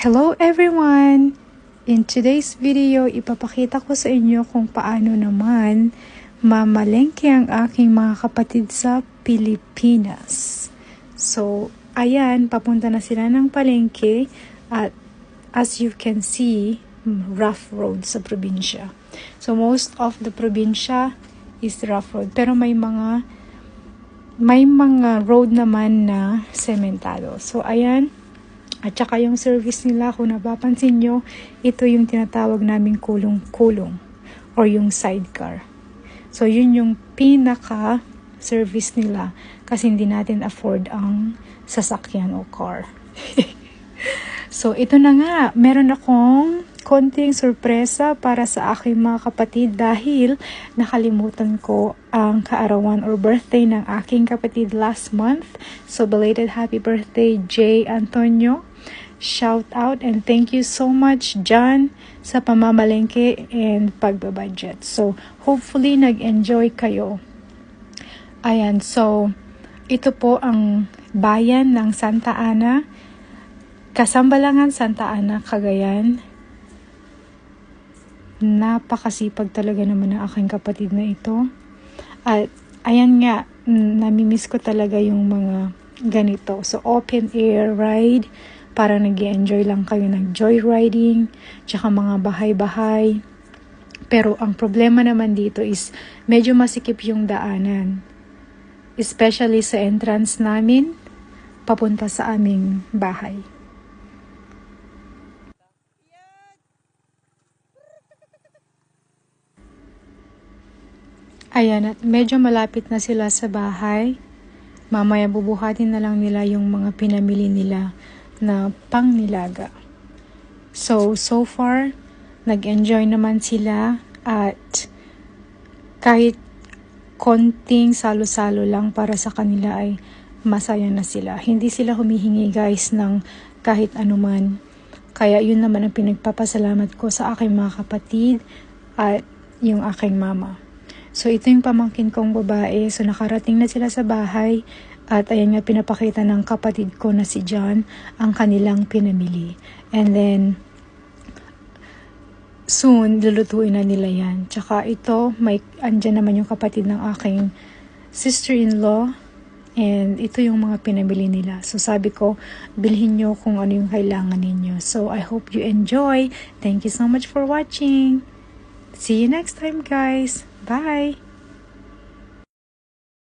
Hello everyone! In today's video, ipapakita ko sa inyo kung paano naman mamalengke ang aking mga kapatid sa Pilipinas. So, ayan, papunta na sila ng palengke at as you can see, rough road sa probinsya. So, most of the probinsya is rough road. Pero may mga road naman na sementado. So, ayan. At saka yung service nila, kung napapansin nyo, ito yung tinatawag naming kulong-kulong or yung sidecar. So, yun yung pinaka-service nila kasi hindi natin afford ang sasakyan o car. So, ito na nga. Meron akong konting sorpresa para sa aking mga kapatid dahil nakalimutan ko ang kaarawan or birthday ng aking kapatid last month. So, belated happy birthday, Jay Antonio. Shout out and thank you so much, John, sa pamamalengke and pagbabudget. So, hopefully, nag-enjoy kayo. Ayan, so, ito po ang bayan ng Santa Ana, Kasambalangan, Santa Ana, Cagayan. Napakasipag talaga naman ng aking kapatid na ito. At, ayan nga, namimiss ko talaga yung mga ganito. So, open air ride, para nag-enjoy lang kayo ng joyriding, tsaka mga bahay-bahay. Pero ang problema naman dito is medyo masikip yung daanan. Especially sa entrance namin, papunta sa aming bahay. Ayan, at medyo malapit na sila sa bahay. Mamaya bubuhatin na lang nila yung mga pinamili nila na pangnilaga. So far, nag-enjoy naman sila at kahit konting salo-salo lang para sa kanila ay masaya na sila. Hindi sila humihingi guys ng kahit anuman. Kaya yun naman ang pinagpapasalamat ko sa aking mga kapatid at yung aking mama. So ito yung pamangkin kong babae. So nakarating na sila sa bahay. At ayan nga, pinapakita ng kapatid ko na si John ang kanilang pinamili. And then, soon, lulutuin na nila yan. Tsaka ito, andyan naman yung kapatid ng aking sister-in-law. And ito yung mga pinamili nila. So sabi ko, bilhin nyo kung ano yung kailangan ninyo. So I hope you enjoy. Thank you so much for watching. See you next time guys. Bye!